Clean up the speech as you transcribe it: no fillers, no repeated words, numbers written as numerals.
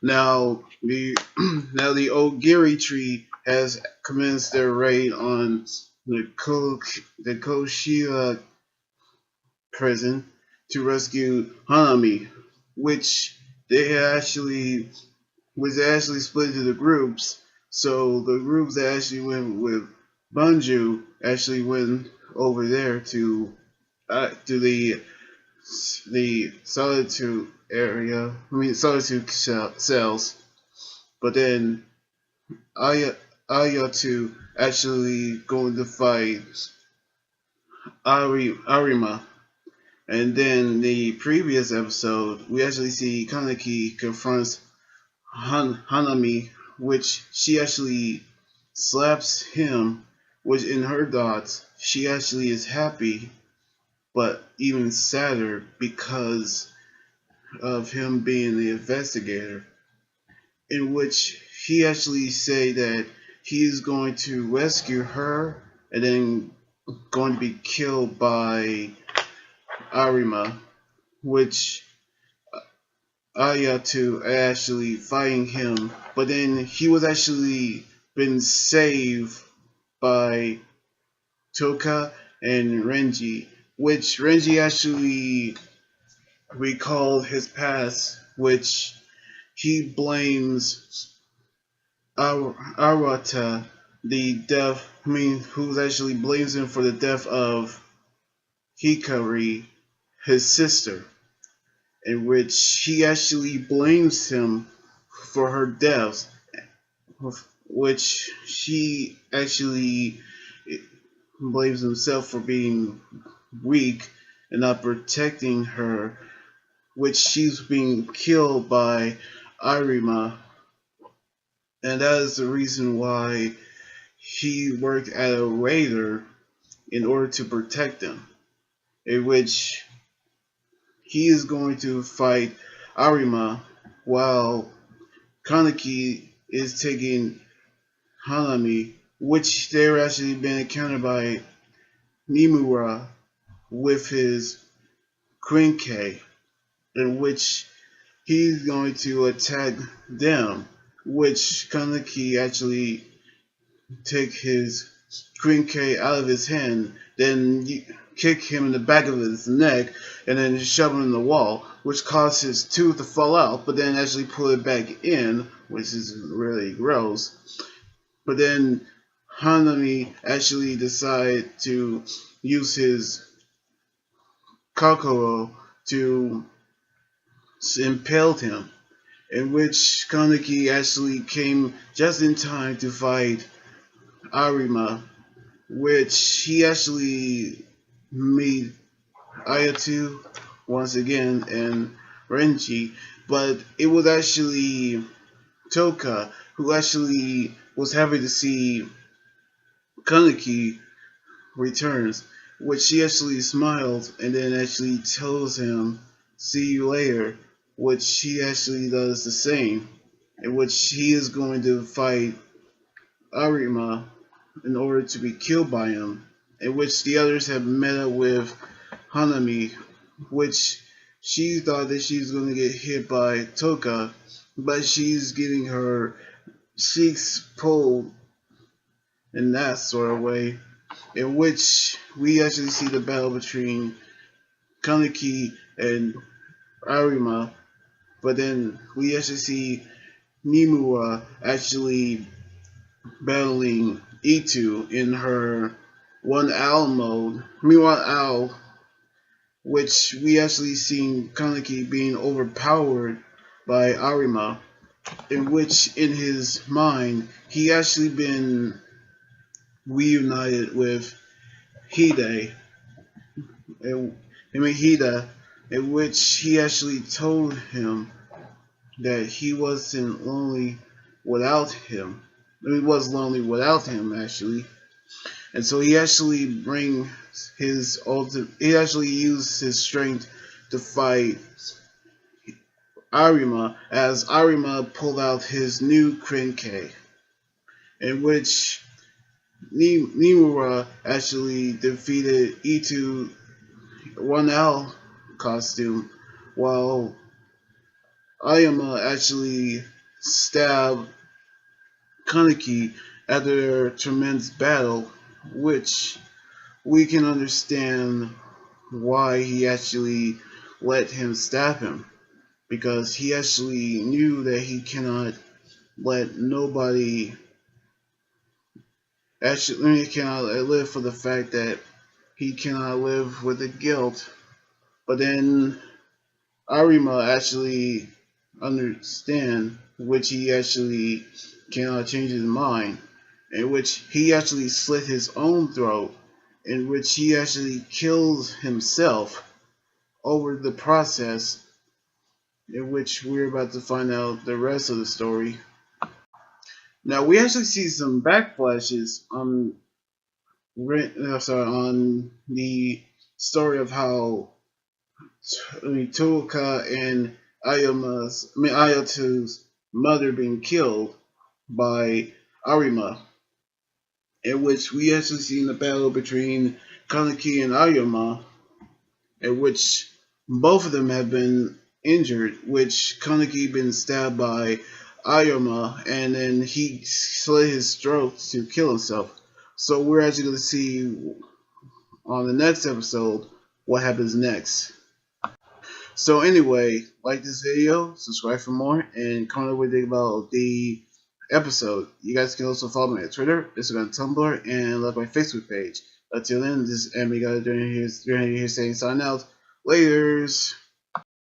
Now the Ogiri tree has commenced their raid on the Koshira prison to rescue Hanami, which they actually was actually split into the groups. So the groups that actually went with Banju actually went over there to the solitude area. I mean solitude cells. But then Aya Ayatu actually going to fight Arima. And then the previous episode, we actually see Kaneki confronts Hanami, which she actually slaps him, which in her thoughts, she actually is happy, but even sadder because of him being the investigator, in which he actually say that he is going to rescue her and then going to be killed by Arima, which Ayatu actually fighting him, but then he was actually been saved by Toka and Renji, which Renji actually recalled his past, which he blames Arata, the death, who actually blames him for the death of Hikari, his sister, in which he actually blames him for her death, which she actually blames himself for being weak and not protecting her, which she's being killed by Arima, and that is the reason why he worked at a raider in order to protect them, in which he is going to fight Arima while Kaneki is taking Hanami, which they're actually been encountered by Nimura with his Krinke, in which he's going to attack them, which Kaneki actually take his Krinke out of his hand, then kick him in the back of his neck, and then shove him in the wall, which caused his tooth to fall out, but then actually pull it back in, which is really gross. But then Hanami actually decided to use his Kokoro to impale him, in which Kaneki actually came just in time to fight Arima, which he actually made Ayatu once again and Renji, but it was actually Toka who actually was happy to see Kaneki returns, which she actually smiled and then actually tells him, "See you later," which she actually does the same, in which he is going to fight Arima in order to be killed by him, in which the others have met up with Hanami, which she thought that she's going to get hit by Toka, but she's getting her cheeks pulled in that sort of way, in which we actually see the battle between Kaneki and Arima, but then we actually see Nimura actually battling Itu in her one owl mode. Meanwhile, owl, which we actually seen Kaneki being overpowered by Arima, in which in his mind he actually been reunited with Hide, Hida, in which he actually told him that he wasn't lonely without him. He was lonely without him actually, and so he actually bring his ultimate. He actually used his strength to fight Arima as Arima pulled out his new Krenke, in which Nimura actually defeated Itu 1L costume, while Arima actually stabbed Kaneki after their tremendous battle, which we can understand why he actually let him stab him, because he actually knew that he cannot let nobody actually he cannot live for the fact that he cannot live with the guilt. But then Arima actually understand, which he actually cannot change his mind, in which he actually slit his own throat, in which he actually kills himself over the process, in which we're about to find out the rest of the story. Now we actually see some backflashes on on the story of how Tuoka and Ayato's mother being killed by Arima, in which we actually see in the battle between Kaneki and Ayama, in which both of them have been injured, which Kaneki been stabbed by Ayama, and then he slit his throat to kill himself. So we're actually going to see on the next episode what happens next. So anyway, like this video, subscribe for more, and comment what you think about the episode. You guys can also follow me on Twitter, Instagram, Tumblr, and like my Facebook page. Until then, this is Emmy guy during here saying sign out. Laters.